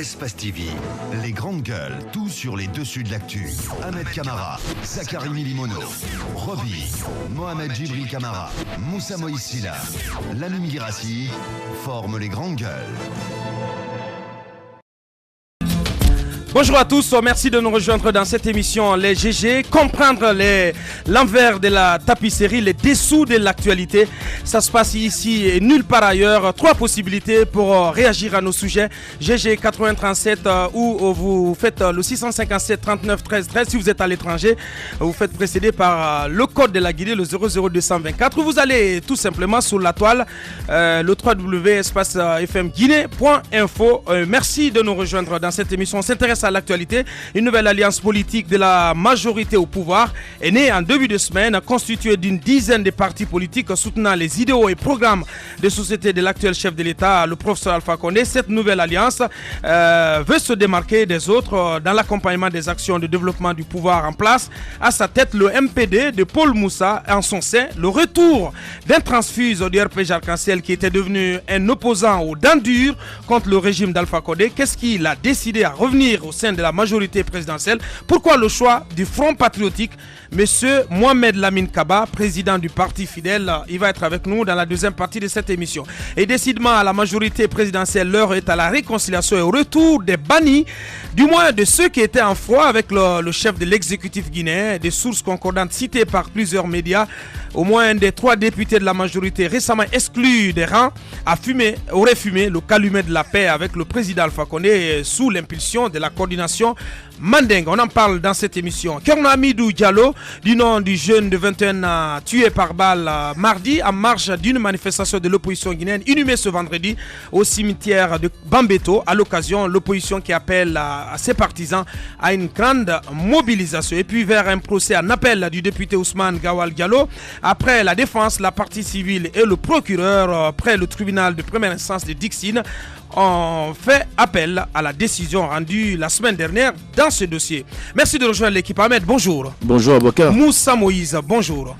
Espace TV, les grandes gueules, tout sur les dessus de l'actu. Ahmed Camara, Zachary Milimono, Roby, Mohamed Djibril Camara, Moussa Moïse Silla, Lamine Girassi forment les grandes gueules. Bonjour à tous, merci de nous rejoindre dans cette émission Les GG, comprendre l'envers de la tapisserie, les dessous de l'actualité. Ça se passe ici et nulle part ailleurs. 3 possibilités pour réagir à nos sujets. GG 8037 ou vous faites le 657 39 13 13 si vous êtes à l'étranger. Vous faites précéder par le code de la Guinée, le 00224. Vous allez tout simplement sur la toile, le www.espacefmguinée.info. Merci de nous rejoindre dans cette émission. On s'intéresse à l'actualité. Une nouvelle alliance politique de la majorité au pouvoir est née en début de semaine, constituée d'une dizaine de partis politiques soutenant les idéaux et programmes de société de l'actuel chef de l'État, le professeur Alpha Condé. Cette nouvelle alliance veut se démarquer des autres dans l'accompagnement des actions de développement du pouvoir en place. À sa tête, le MPD de Paul Moussa, en son sein, le retour d'un transfuse du RPG Arc-en-Ciel qui était devenu un opposant aux dents dures contre le régime d'Alpha Condé. Qu'est-ce qu'il a décidé à revenir au sein de la majorité présidentielle? Pourquoi le choix du Front patriotique? Monsieur Mohamed Lamine Kaba, président du Parti Fidèle, il va être avec nous dans la deuxième partie de cette émission. Et décidément, à la majorité présidentielle, l'heure est à la réconciliation et au retour des bannis, du moins de ceux qui étaient en froid avec le chef de l'exécutif guinéen. Des sources concordantes citées par plusieurs médias. Au moins un des 3 députés de la majorité récemment exclus des rangs aurait fumé le calumet de la paix avec le président Alpha Condé sous l'impulsion de la coordination Mandingue. On en parle dans cette émission. Kerno Amidou Diallo, du nom du jeune de 21 ans tué par balle mardi en marge d'une manifestation de l'opposition guinéenne inhumée ce vendredi au cimetière de Bambeto. À l'occasion, l'opposition qui appelle à ses partisans à une grande mobilisation. Et puis vers un procès en appel du député Ousmane Gawal Diallo. Après la défense, la partie civile et le procureur près le tribunal de première instance de Dixine ont fait appel à la décision rendue la semaine dernière dans ce dossier. Merci de rejoindre l'équipe. Ahmed, bonjour. Bonjour, Aboka. Moussa Moïse, bonjour.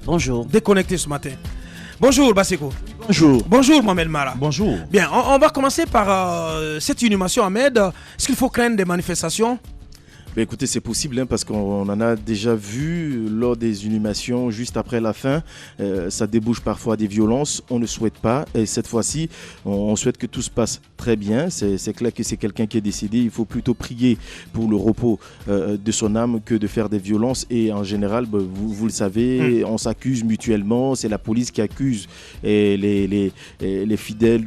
Bonjour. Déconnecté ce matin. Bonjour, Basseko. Bonjour. Bonjour, Mohamed Mara. Bonjour. Bien, on va commencer par cette inhumation, Ahmed. Est-ce qu'il faut craindre des manifestations? Écoutez, c'est possible parce qu'on en a déjà vu lors des inhumations juste après la fin. Ça débouche parfois à des violences. On ne souhaite pas. Et cette fois-ci, on souhaite que tout se passe très bien. C'est clair que c'est quelqu'un qui est décédé. Il faut plutôt prier pour le repos de son âme que de faire des violences. Et en général, vous le savez, on s'accuse mutuellement. C'est la police qui accuse les fidèles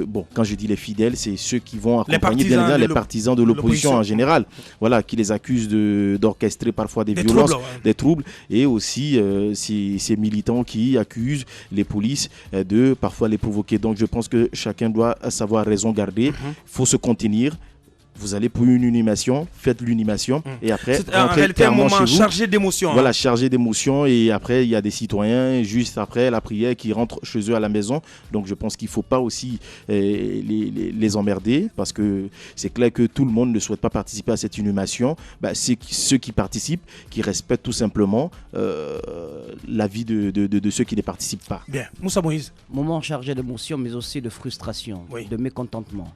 Bon, quand je dis les fidèles, c'est ceux qui vont accompagner les partisans de l'opposition en général. Voilà, qui les accusent d'orchestrer parfois des violences, des troubles, et aussi ces militants qui accusent les polices de parfois les provoquer. Donc je pense que chacun doit savoir raison garder. Il faut se contenir. Vous allez pour une inhumation, faites l'inhumation et après en réalité un moment chargé d'émotions. Voilà, chargé d'émotions, et après il y a des citoyens juste après la prière qui rentrent chez eux à la maison. Donc je pense qu'il ne faut pas aussi les emmerder, parce que c'est clair que tout le monde ne souhaite pas participer à cette inhumation. C'est ceux qui participent, qui respectent tout simplement l'avis de ceux qui ne participent pas. Bien, Moussa Moïse. Moment chargé d'émotions, mais aussi de frustration, de mécontentement,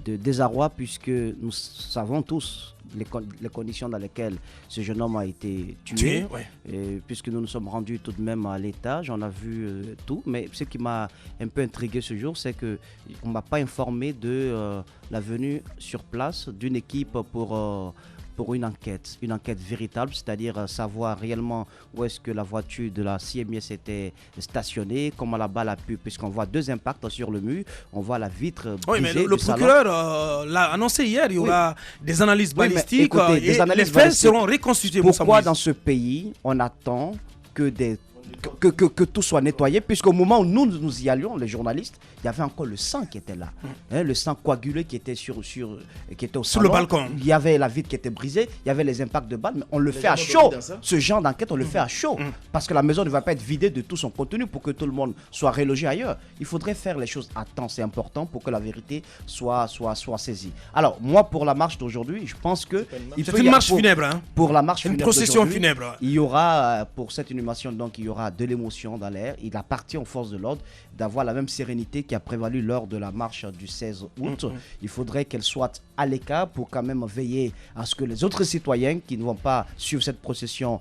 de désarroi, puisque nous savons tous les conditions dans lesquelles ce jeune homme a été tué. Et puisque nous nous sommes rendus tout de même à l'étage, on a vu tout. Mais ce qui m'a un peu intrigué ce jour, c'est qu'on ne m'a pas informé de la venue sur place d'une équipe pour une enquête véritable, c'est-à-dire savoir réellement où est-ce que la voiture de la CMS était stationnée, comment la balle a pu, puisqu'on voit 2 impacts sur le mur, on voit la vitre brisée. Oui, mais le procureur l'a annoncé hier, il y aura des analyses balistiques, les faits seront reconstitués. Pourquoi dans ce pays, on attend que tout soit nettoyé, puisqu'au moment où nous y allions, les journalistes, il y avait encore le sang qui était là, le sang coagulé qui était qui était au salon. Sur le balcon. Il y avait la vitre qui était brisée, il y avait les impacts de balles, mais on le fait à chaud. Ce genre d'enquête, on le fait à chaud, parce que la maison ne va pas être vidée de tout son contenu pour que tout le monde soit relogé ailleurs. Il faudrait faire les choses à temps, c'est important pour que la vérité soit saisie. Alors, moi, pour la marche d'aujourd'hui, je pense que... C'est une marche funèbre. Pour la marche funèbre, une procession funèbre. Il y aura, pour cette inhumation, donc il y aura de l'émotion dans l'air. Il appartient aux forces de l'ordre d'avoir la même sérénité qui a prévalu lors de la marche du 16 août. Il faudrait qu'elle soit à l'écart pour quand même veiller à ce que les autres citoyens qui ne vont pas suivre cette procession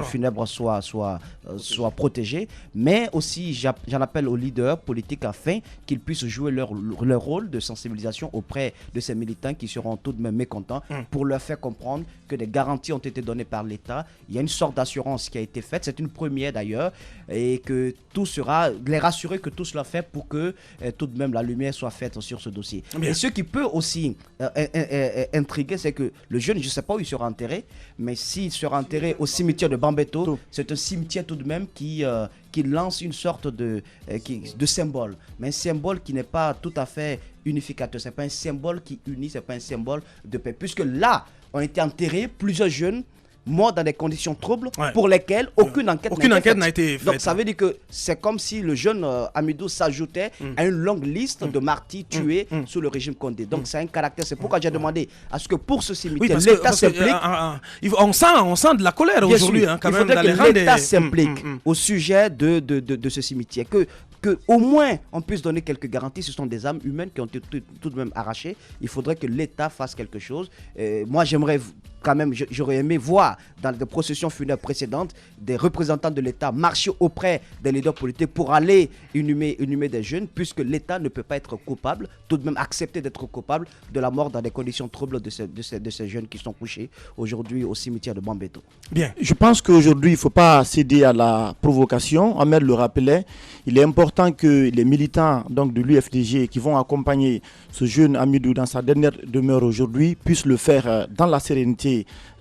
funèbre soient protégés. Mais aussi, j'en appelle aux leaders politiques afin qu'ils puissent jouer leur rôle de sensibilisation auprès de ces militants qui seront tout de même mécontents pour leur faire comprendre que des garanties ont été données par l'État. Il y a une sorte d'assurance qui a été faite, c'est une première d'ailleurs, et que tout sera, les rassurer que tout sera fait pour que tout de même la lumière soit faite sur ce dossier. Et ce qui peut aussi intriguer, c'est que le jeune, je ne sais pas où il sera enterré, mais s'il sera enterré au cimetière de Bambeto, c'est un cimetière tout de même qui lance une sorte de symbole, mais un symbole qui n'est pas tout à fait unificateur. C'est pas un symbole qui unit, c'est pas un symbole de paix, puisque là ont été enterrés plusieurs jeunes morts dans des conditions troubles pour lesquelles aucune enquête n'a été faite. Donc ça veut dire que c'est comme si le jeune Hamidou s'ajoutait à une longue liste de martyrs tués sous le régime Condé. Donc c'est un caractère. C'est pourquoi j'ai demandé à ce que pour ce cimetière, l'État s'implique. On sent de la colère aujourd'hui quand même dans les rangs. L'État s'implique au sujet de ce cimetière. Que au moins on puisse donner quelques garanties. Ce sont des âmes humaines qui ont été tout de même arrachées. Il faudrait que l'État fasse quelque chose. Moi j'aimerais quand même, j'aurais aimé voir dans des processions funèbres précédentes des représentants de l'État marcher auprès des leaders politiques pour aller inhumer des jeunes, puisque l'État ne peut pas être coupable, tout de même accepter d'être coupable de la mort dans des conditions troubles de ces jeunes qui sont couchés aujourd'hui au cimetière de Bambeto. Bien, je pense qu'aujourd'hui il ne faut pas céder à la provocation. Ahmed le rappelait, il est important que les militants donc, de l'UFDG qui vont accompagner ce jeune Hamidou dans sa dernière demeure aujourd'hui puissent le faire dans la sérénité,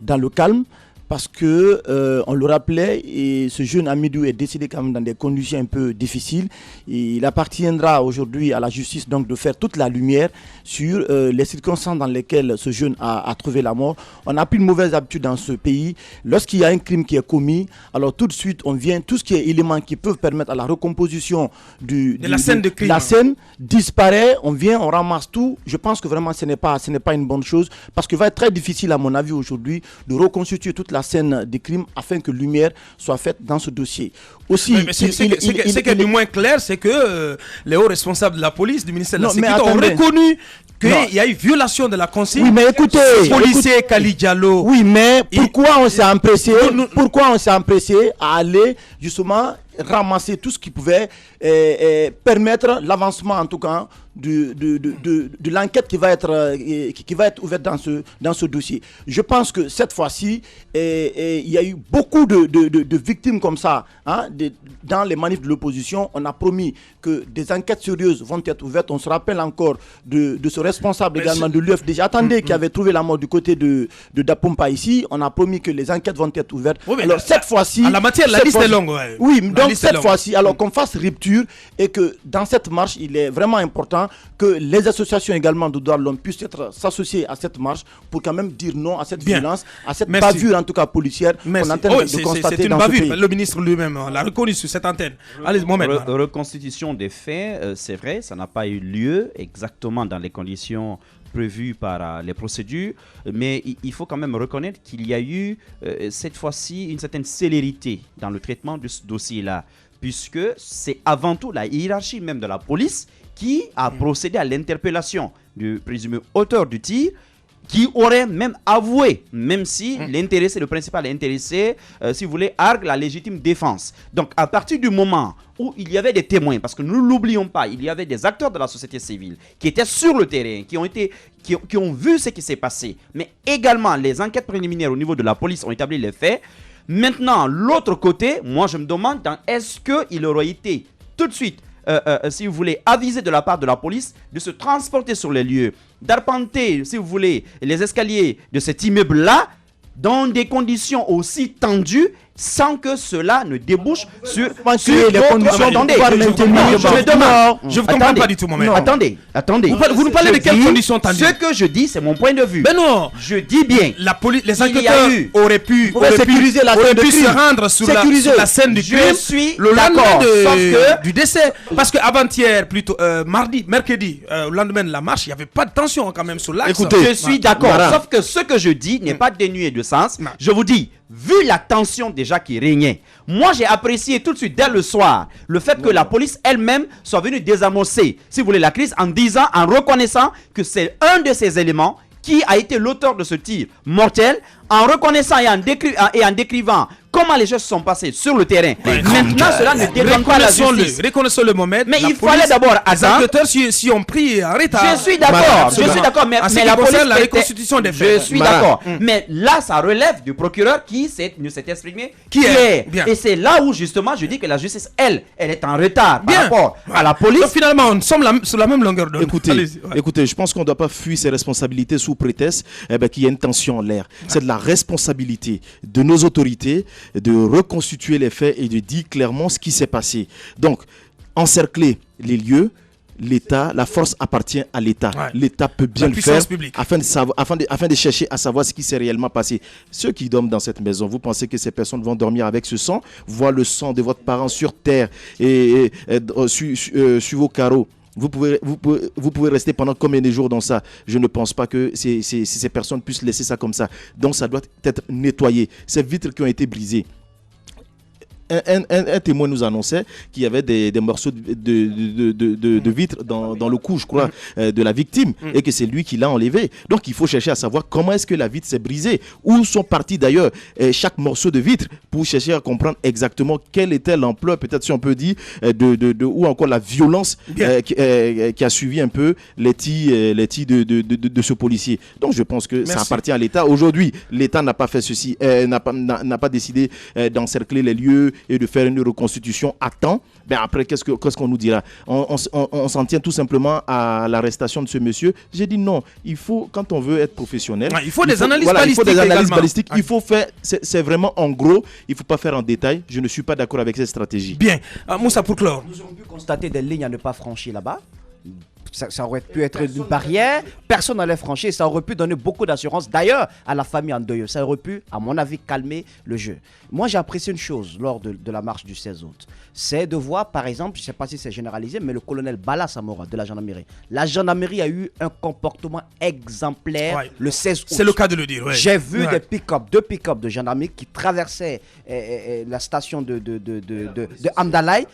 dans le calme, parce que on le rappelait, et ce jeune Hamidou est décédé quand même dans des conditions un peu difficiles. Et il appartiendra aujourd'hui à la justice donc de faire toute la lumière sur les circonstances dans lesquelles ce jeune a trouvé la mort. On a pris une mauvaise habitude dans ce pays. Lorsqu'il y a un crime qui est commis, alors tout de suite on vient, tout ce qui est éléments qui peuvent permettre à la recomposition de la scène de crime. La scène disparaît, on vient, on ramasse tout. Je pense que vraiment ce n'est pas une bonne chose, parce qu'il va être très difficile à mon avis aujourd'hui de reconstituer toute la scène des crimes afin que lumière soit faite dans ce dossier. Aussi, ce qui est du moins clair, c'est que les hauts responsables de la police, du ministère de la Sécurité ont reconnu qu'il y a eu violation de la consigne. Oui, mais écoutez, policier Kali Diallo. Oui, mais pourquoi on s'est empressé à aller justement ramasser tout ce qui pouvait permettre l'avancement en tout cas de l'enquête qui va être ouverte dans ce dossier. Je pense que cette fois-ci, il y a eu beaucoup de victimes comme ça dans les manifs de l'opposition. On a promis que des enquêtes sérieuses vont être ouvertes. On se rappelle encore de ce responsable également de l'UFDG. Attendez, qui avait trouvé la mort du côté de Dapompa ici. On a promis que les enquêtes vont être ouvertes. Oui, alors cette fois-ci... la matière, la liste est longue. Ouais. Oui, donc cette fois-ci, alors qu'on fasse rupture et que dans cette marche, il est vraiment important que les associations également de droits de l'homme puissent s'associer à cette marche pour quand même dire non à cette violence, à cette bavure en tout cas policière qu'on est en train de constater dans ce pays. Le ministre lui-même l'a reconnu sur cette antenne. Allez, Mohamed. Reconstitution des faits, c'est vrai, ça n'a pas eu lieu exactement dans les conditions prévues par les procédures, mais il faut quand même reconnaître qu'il y a eu cette fois-ci une certaine célérité dans le traitement de ce dossier-là, puisque c'est avant tout la hiérarchie même de la police qui a procédé à l'interpellation du présumé auteur du tir, qui aurait même avoué, même si l'intéressé, le principal intéressé, si vous voulez, argue la légitime défense. Donc à partir du moment où il y avait des témoins, parce que nous ne l'oublions pas, il y avait des acteurs de la société civile qui étaient sur le terrain, qui ont vu ce qui s'est passé, mais également les enquêtes préliminaires au niveau de la police ont établi les faits. Maintenant, l'autre côté, moi je me demande, est-ce qu'il aurait été tout de suite, si vous voulez, avisé de la part de la police de se transporter sur les lieux, d'arpenter, si vous voulez, les escaliers de cet immeuble-là dans des conditions aussi tendues, sans que cela ne débouche sur les conditions. Attendez, je ne comprends pas du tout, Mohamed. Attendez. Vous nous parlez de quelles conditions tendues? Ce que je dis, c'est mon point de vue. Mais non. Je dis bien. Les enquêteurs auraient pu se rendre sur la scène du crime le lendemain du décès. Parce qu'avant-hier, plutôt mercredi, au lendemain de la marche, il n'y avait pas de tension quand même sur l'axe. Écoutez, je suis d'accord. Sauf que ce que je dis n'est pas dénué de sens. Je vous dis, vu la tension déjà qui régnait, moi j'ai apprécié tout de suite dès le soir le fait que la police elle-même soit venue désamorcer, si vous voulez, la crise en disant, en reconnaissant que c'est un de ces éléments qui a été l'auteur de ce tir mortel, en reconnaissant et en décrivant comment les choses se sont passées sur le terrain. Maintenant, cela ne dérange pas la justice. Reconnaissons-le, Mohamed. Mais il fallait d'abord attendre. Les enquêteurs si ont pris en retard. Je suis d'accord, mais la police la reconstitution des faits. Je suis d'accord. Mais là, ça relève du procureur qui ne s'est exprimé hier. Et c'est là où, justement, je dis que la justice, elle est en retard par rapport à la police. Donc, finalement, nous sommes sur la même longueur d'onde. Écoutez, je pense qu'on ne doit pas fuir ses responsabilités sous prétexte qu'il y a une tension en l'air. C'est de la responsabilité de nos autorités de reconstituer les faits et de dire clairement ce qui s'est passé. Donc, encercler les lieux, l'État, la force appartient à l'État. Ouais. L'État peut bien le faire afin de chercher à savoir ce qui s'est réellement passé. Ceux qui dorment dans cette maison, vous pensez que ces personnes vont dormir avec ce sang, voir le sang de votre parent sur terre et sur vos carreaux? Vous pouvez rester pendant combien de jours dans ça? Je ne pense pas que ces personnes puissent laisser ça comme ça. Donc ça doit être nettoyé. Ces vitres qui ont été brisées. Un témoin nous annonçait qu'il y avait des morceaux de vitres dans le cou, je crois, de la victime, et que c'est lui qui l'a enlevé. Donc il faut chercher à savoir comment est-ce que la vitre s'est brisée, où sont partis d'ailleurs chaque morceau de vitre, pour chercher à comprendre exactement quelle était l'ampleur, peut-être si on peut dire, ou encore la violence qui a suivi un peu les tirs de ce policier. Donc je pense que ça appartient à l'État. Aujourd'hui, l'État n'a pas fait ceci, n'a pas décidé d'encercler les lieux et de faire une reconstitution à temps. Ben après, qu'est-ce qu'on nous dira? On s'en tient tout simplement à l'arrestation de ce monsieur. J'ai dit non, il faut, quand on veut être professionnel, il faut des analyses balistiques. Il faut faire, c'est vraiment en gros, il ne faut pas faire en détail. Je ne suis pas d'accord avec cette stratégie. Bien, Moussa, pour clore. Nous avons pu constater des lignes à ne pas franchir là-bas. Ça aurait pu être une barrière, personne n'allait franchir, ça aurait pu donner beaucoup d'assurance d'ailleurs à la famille endeuillée. Ça aurait pu, à mon avis, calmer le jeu. Moi, j'ai apprécié une chose lors de la marche du 16 août, c'est de voir, par exemple, je ne sais pas si c'est généralisé, mais le colonel Bala Samora de la gendarmerie. La gendarmerie a eu un comportement exemplaire le 16 août. C'est le cas de le dire. J'ai vu deux pick-up de gendarmerie qui traversaient la station de Amdalaï.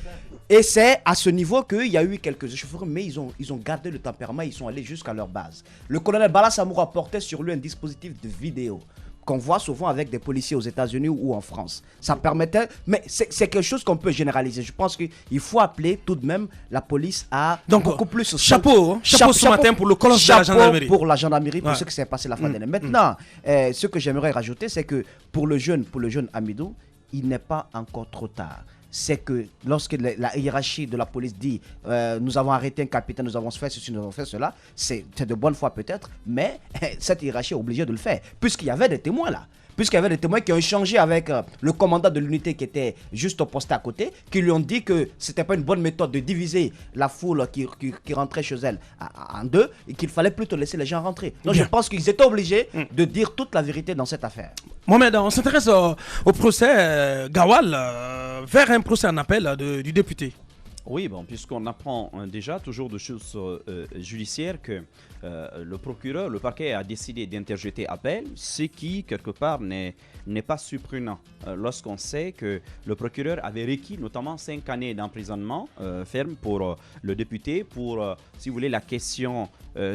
Et c'est à ce niveau qu'il y a eu quelques échauffourées, mais ils ont gardé le tempérament, ils sont allés jusqu'à leur base. Le colonel Bala Samoura portait sur lui un dispositif de vidéo qu'on voit souvent avec des policiers aux États-Unis ou en France. Ça permettait, mais c'est quelque chose qu'on peut généraliser. Je pense qu'il faut appeler tout de même la police à beaucoup plus. Chapeau ce matin pour le colonel de la gendarmerie. Pour la gendarmerie, pour ce qui s'est passé la fin d'année. Maintenant, ce que j'aimerais rajouter, c'est que pour le jeune Amidou, il n'est pas encore trop tard. C'est que lorsque la hiérarchie de la police dit nous avons arrêté un capitaine, nous avons fait ceci, nous avons fait cela, c'est de bonne foi peut-être, mais cette hiérarchie est obligée de le faire, puisqu'il y avait des témoins là. Puisqu'il y avait des témoins qui ont échangé avec le commandant de l'unité qui était juste au poste à côté, qui lui ont dit que c'était pas une bonne méthode de diviser la foule qui rentrait chez elle en deux, et qu'il fallait plutôt laisser les gens rentrer. Donc je pense qu'ils étaient obligés de dire toute la vérité dans cette affaire. Mohamed, on s'intéresse au procès Gawal vers un procès en appel du député. Oui, bon, puisqu'on apprend déjà toujours de choses judiciaires que le parquet a décidé d'interjeter appel, ce qui, quelque part, n'est pas surprenant lorsqu'on sait que le procureur avait requis notamment 5 années d'emprisonnement ferme pour le député pour, si vous voulez, la question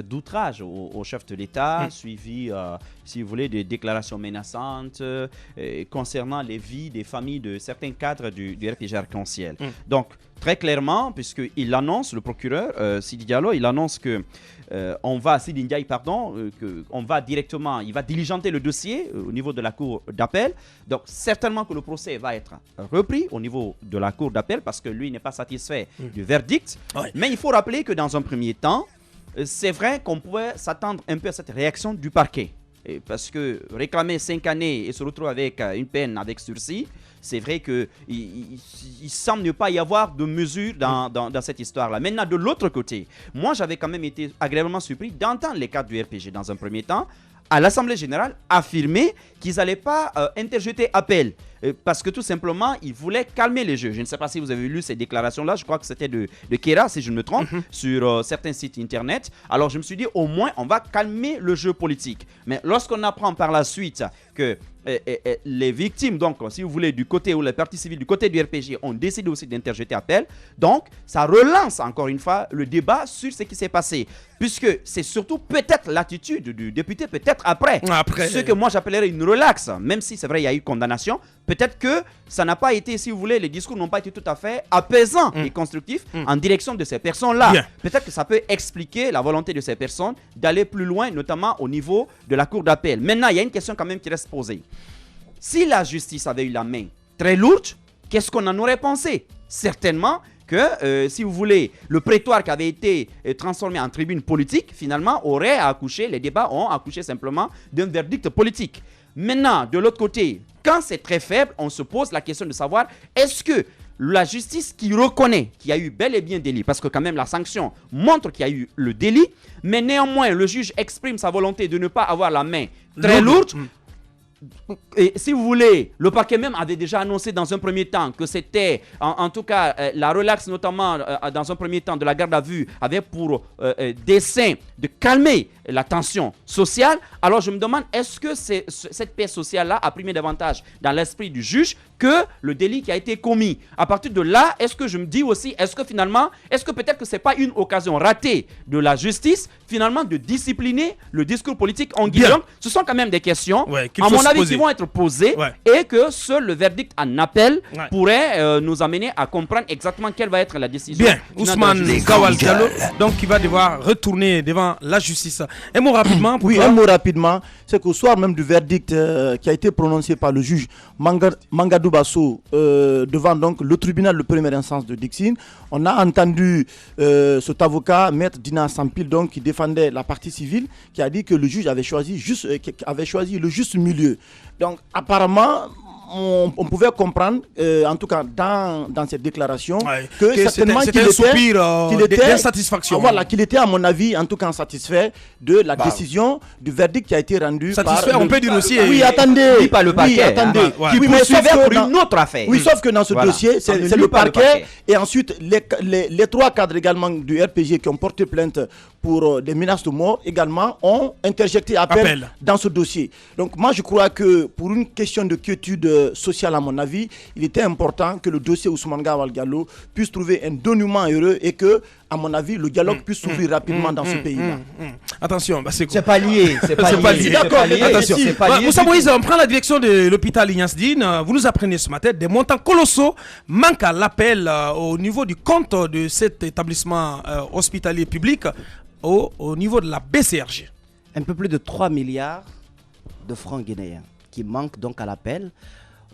d'outrage au chef de l'État, suivi, si vous voulez, des déclarations menaçantes concernant les vies des familles de certains cadres du RPG Arc-en-Ciel. Donc, très clairement, puisqu'il annonce, le procureur, Sidi Diallo, il annonce que on va directement, il va diligenter le dossier au niveau de la cour d'appel. Donc, certainement que le procès va être repris au niveau de la cour d'appel parce que lui n'est pas satisfait du verdict. Mais il faut rappeler que dans un premier temps, c'est vrai qu'on pouvait s'attendre un peu à cette réaction du parquet. Parce que réclamer 5 années et se retrouver avec une peine avec sursis, c'est vrai qu'il semble ne pas y avoir de mesure dans cette histoire-là. Maintenant, de l'autre côté, moi j'avais quand même été agréablement surpris d'entendre les cadres du RPG dans un premier temps, à l'Assemblée générale, affirmer qu'ils n'allaient pas interjeter appel. Parce que tout simplement, ils voulaient calmer les jeux. Je ne sais pas si vous avez lu ces déclarations-là. Je crois que c'était de Kera, si je ne me trompe, sur certains sites internet. Alors, je me suis dit, au moins, on va calmer le jeu politique. Mais lorsqu'on apprend par la suite que les victimes, donc, si vous voulez, du côté ou les parties civiles, du côté du RPG, ont décidé aussi d'interjeter appel. Donc, ça relance encore une fois le débat sur ce qui s'est passé. Puisque c'est surtout peut-être l'attitude du député, peut-être après. Ce que moi j'appellerais une relaxe, même si c'est vrai, il y a eu condamnation. Peut-être que ça n'a pas été, si vous voulez, les discours n'ont pas été tout à fait apaisants et constructifs en direction de ces personnes-là. Peut-être que ça peut expliquer la volonté de ces personnes d'aller plus loin, notamment au niveau de la cour d'appel. Maintenant, il y a une question quand même qui reste posée. Si la justice avait eu la main très lourde, qu'est-ce qu'on en aurait pensé? Certainement que, si vous voulez, le prétoire qui avait été transformé en tribune politique, finalement, aurait accouché, les débats ont accouché simplement d'un verdict politique. Maintenant, de l'autre côté, quand c'est très faible, on se pose la question de savoir, est-ce que la justice qui reconnaît qu'il y a eu bel et bien délit, parce que quand même la sanction montre qu'il y a eu le délit, mais néanmoins le juge exprime sa volonté de ne pas avoir la main très lourde. Et si vous voulez, le parquet même avait déjà annoncé dans un premier temps que c'était, en tout cas, la relaxe notamment dans un premier temps de la garde à vue avait pour dessein de calmer la tension sociale. Alors je me demande, est-ce que cette paix sociale-là a primé davantage dans l'esprit du juge que le délit qui a été commis? À partir de là, est-ce que je me dis aussi, est-ce que finalement, est-ce que peut-être que ce n'est pas une occasion ratée de la justice, finalement, de discipliner le discours politique en Guinée? Ce sont quand même des questions, à mon avis, qui vont être posées et que seul le verdict en appel pourrait nous amener à comprendre exactement quelle va être la décision. Bien, Ousmane Gawal Diallo, donc qui va devoir retourner devant la justice. Un mot rapidement pour toi. Un mot rapidement, c'est qu'au soir même du verdict qui a été prononcé par le juge Mangadou Basso devant donc le tribunal de première instance de Dixine, on a entendu cet avocat, Maître Dina Sampil, donc, qui défendait la partie civile, qui a dit que le juge avait choisi le juste milieu. Donc apparemment, on pouvait comprendre, en tout cas dans cette déclaration, que certainement c'était un soupir d'insatisfaction. Voilà, qu'il était à mon avis, en tout cas satisfait de la décision du verdict qui a été rendu satisfait, par... on peut dire aussi... Oui, attendez. Pas le parquet. Oui, attendez. Qui poursuivait pour une autre affaire. Oui, sauf que dans ce dossier, c'est le parquet et ensuite les trois cadres également du RPG qui ont porté plainte pour des menaces de mort également ont interjecté appel dans ce dossier. Donc moi je crois que pour une question de quiétude sociale à mon avis, il était important que le dossier Ousmane Gawal Diallo puisse trouver un dénouement heureux et que, à mon avis, le dialogue puisse s'ouvrir rapidement dans ce pays-là. Attention, c'est pas lié. C'est pas lié. D'accord, attention. Moussa Moïse, on prend la direction de l'hôpital Ignace Dine. Vous nous apprenez ce matin, des montants colossaux manquent à l'appel au niveau du compte de cet établissement hospitalier public au niveau de la BCRG. Un peu plus de 3 milliards de francs guinéens qui manquent donc à l'appel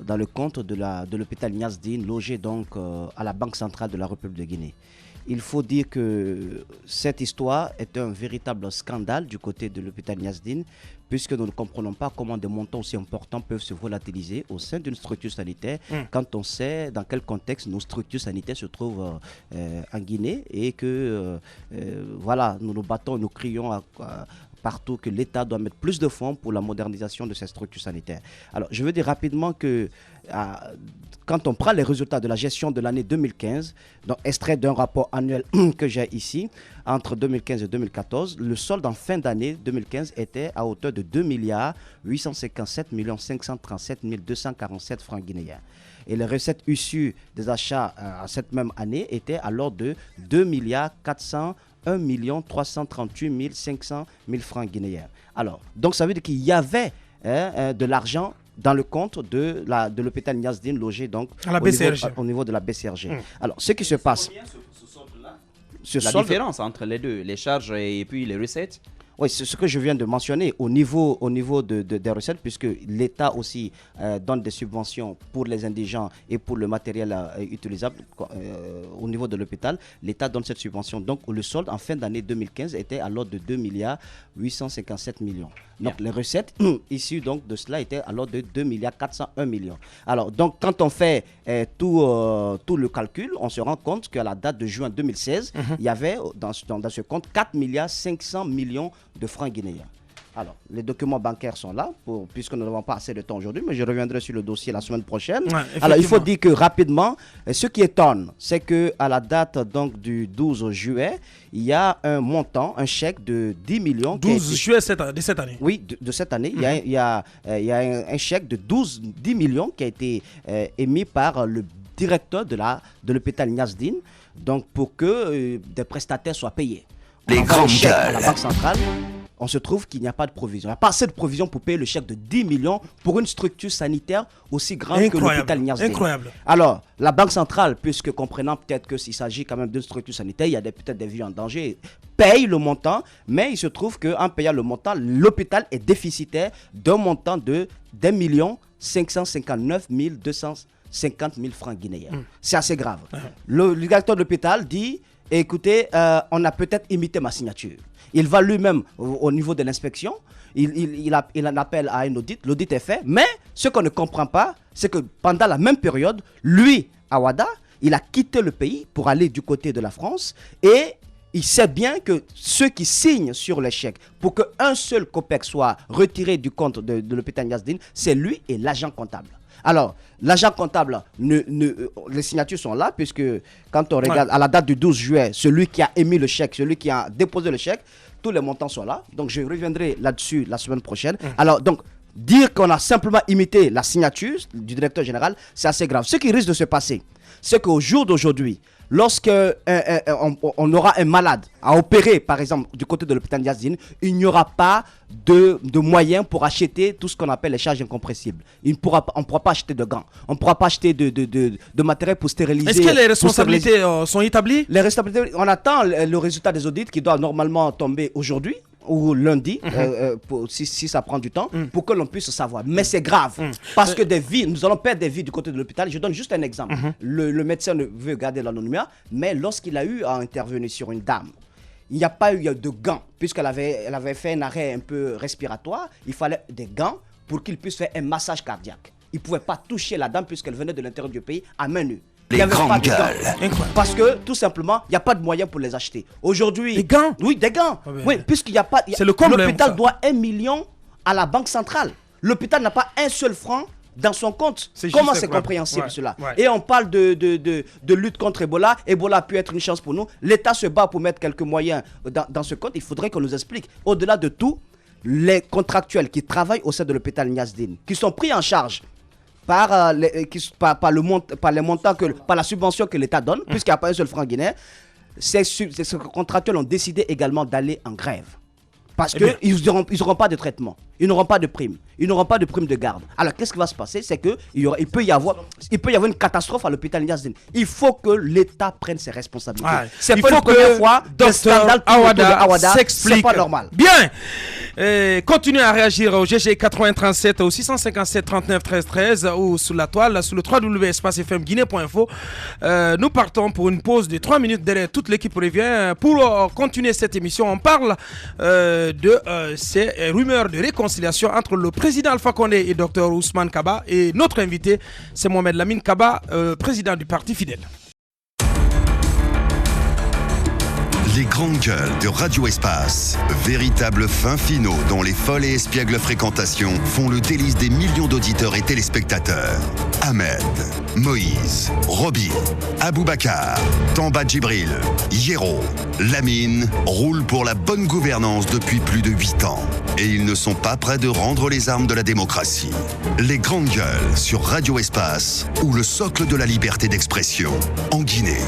dans le compte de l'hôpital Ignace Dine, logé donc à la Banque centrale de la République de Guinée. Il faut dire que cette histoire est un véritable scandale du côté de l'hôpital Ignace Dine, puisque nous ne comprenons pas comment des montants aussi importants peuvent se volatiliser au sein d'une structure sanitaire quand on sait dans quel contexte nos structures sanitaires se trouvent en Guinée et que voilà, nous nous battons, nous crions partout que l'État doit mettre plus de fonds pour la modernisation de ces structures sanitaires. Alors, je veux dire rapidement que quand on prend les résultats de la gestion de l'année 2015, donc extrait d'un rapport annuel que j'ai ici, entre 2015 et 2014, le solde en fin d'année 2015 était à hauteur de 2 857 537 247 francs guinéens. Et les recettes issues des achats à cette même année étaient alors de 2 401 338 500 francs guinéens. Alors, donc ça veut dire qu'il y avait de l'argent dans le compte de l'hôpital Ignace Dine logé donc à la BCRG. Au niveau de la BCRG. Alors, ce qui se passe... La différence entre les deux, les charges et puis les recettes? Oui, c'est ce que je viens de mentionner au niveau des recettes, puisque l'État aussi donne des subventions pour les indigents et pour le matériel utilisable au niveau de l'hôpital. L'État donne cette subvention. Donc, le solde en fin d'année 2015 était à l'ordre de 2 857 millions. Donc, les recettes issues donc, de cela étaient à l'ordre de 2 401 millions. Alors, donc, quand on fait tout le calcul, on se rend compte qu'à la date de juin 2016, il y avait dans ce compte 4 500 millions de francs guinéens. Alors, les documents bancaires sont là, puisque nous n'avons pas assez de temps aujourd'hui, mais je reviendrai sur le dossier la semaine prochaine. Ouais, alors, il faut dire que rapidement, ce qui étonne, c'est qu'à la date donc, du 12 juillet, il y a un montant, un chèque de 10 millions. 12 juillet de cette année. Oui, de cette année. Il y a un chèque de 10 millions qui a été émis par le directeur de l'hôpital Niasdine, donc pour que des prestataires soient payés. Les grandes gueules. À la Banque centrale, on se trouve qu'il n'y a pas de provision. Il n'y a pas assez de provision pour payer le chèque de 10 millions pour une structure sanitaire aussi grande que l'hôpital Niasdine. Incroyable. Alors, la Banque centrale, puisque comprenant peut-être qu'il s'agit quand même d'une structure sanitaire, il y a peut-être des vies en danger, paye le montant, mais il se trouve qu'en payant le montant, l'hôpital est déficitaire d'un montant de 1 559 250 000 francs guinéens. C'est assez grave. Le directeur de l'hôpital dit, écoutez, on a peut-être imité ma signature. Il va lui-même, au niveau de l'inspection, il en appelle à un audit. L'audit est fait, mais ce qu'on ne comprend pas, c'est que pendant la même période, lui, Awada, il a quitté le pays pour aller du côté de la France et il sait bien que ceux qui signent sur les chèques pour qu'un seul copec soit retiré du compte de l'hôpital Niasdine, c'est lui et l'agent comptable. Alors, l'agent comptable, les signatures sont là, puisque quand on regarde à la date du 12 juillet, celui qui a émis le chèque, celui qui a déposé le chèque, tous les montants sont là. Donc, je reviendrai là-dessus la semaine prochaine. Alors, donc, dire qu'on a simplement imité la signature du directeur général, c'est assez grave. Ce qui risque de se passer, c'est qu'au jour d'aujourd'hui, lorsque on aura un malade à opérer, par exemple, du côté de l'hôpital Niasdine, il n'y aura pas de moyens pour acheter tout ce qu'on appelle les charges incompressibles. On ne pourra pas acheter de gants, on ne pourra pas acheter de matériel pour stériliser. Est-ce que les responsabilités sont établies? Les responsabilités, on attend le résultat des audits qui doit normalement tomber aujourd'hui ou lundi, si ça prend du temps, pour que l'on puisse savoir. Mais c'est grave, parce que des vies, nous allons perdre des vies du côté de l'hôpital. Je donne juste un exemple. Le médecin veut garder l'anonymat, mais lorsqu'il a eu à intervenir sur une dame, il n'y a pas eu de gants, puisqu'elle avait fait un arrêt un peu respiratoire. Il fallait des gants pour qu'il puisse faire un massage cardiaque. Il ne pouvait pas toucher la dame puisqu'elle venait de l'intérieur du pays à main nue. Les grandes gueules. Parce que tout simplement, il n'y a pas de moyens pour les acheter. Aujourd'hui. Des gants? Oui, des gants. Oui, puisqu'il n'y a pas. C'est le comble. L'hôpital doit 1 million à la Banque centrale. L'hôpital n'a pas un seul franc dans son compte. Comment c'est compréhensible cela? Et on parle de lutte contre Ebola. Ebola a pu être une chance pour nous. L'État se bat pour mettre quelques moyens dans ce compte. Il faudrait qu'on nous explique. Au-delà de tout, les contractuels qui travaillent au sein de l'hôpital Niasdine, qui sont pris en charge par les montants par la subvention que l'État donne, puisqu'il n'y a pas un seul franc guinéen, ces contractuels ont décidé également d'aller en grève. Parce qu'ils n'auront pas de traitement, ils n'auront pas de prime, ils n'auront pas de prime de garde. Alors qu'est-ce qui va se passer? C'est qu'il peut y avoir une catastrophe à l'hôpital Niasdine. Il faut que l'État prenne ses responsabilités. C'est pas la première fois que le scandale Awada s'explique. C'est pas normal. Bien. Continuez à réagir au GG 8037 au 657 39 13 13 ou sur la toile, sur le www.espacefmguinée.info. Nous partons pour une pause de 3 minutes. Derrière, toute l'équipe revient pour continuer cette émission. On parle de ces rumeurs de réconciliation entre le président Alpha Condé et Dr Ousmane Kaba. Et notre invité, c'est Mohamed Lamine Kaba, président du parti Fidèle. Les grandes gueules de Radio Espace, véritables fins finaux dont les folles et espiègles fréquentations font le délice des millions d'auditeurs et téléspectateurs. Ahmed, Moïse, Roby, Aboubacar, Tamba Djibril, Yero, Lamine roulent pour la bonne gouvernance depuis plus de 8 ans. Et ils ne sont pas prêts de rendre les armes de la démocratie. Les grandes gueules sur Radio Espace ou le socle de la liberté d'expression en Guinée.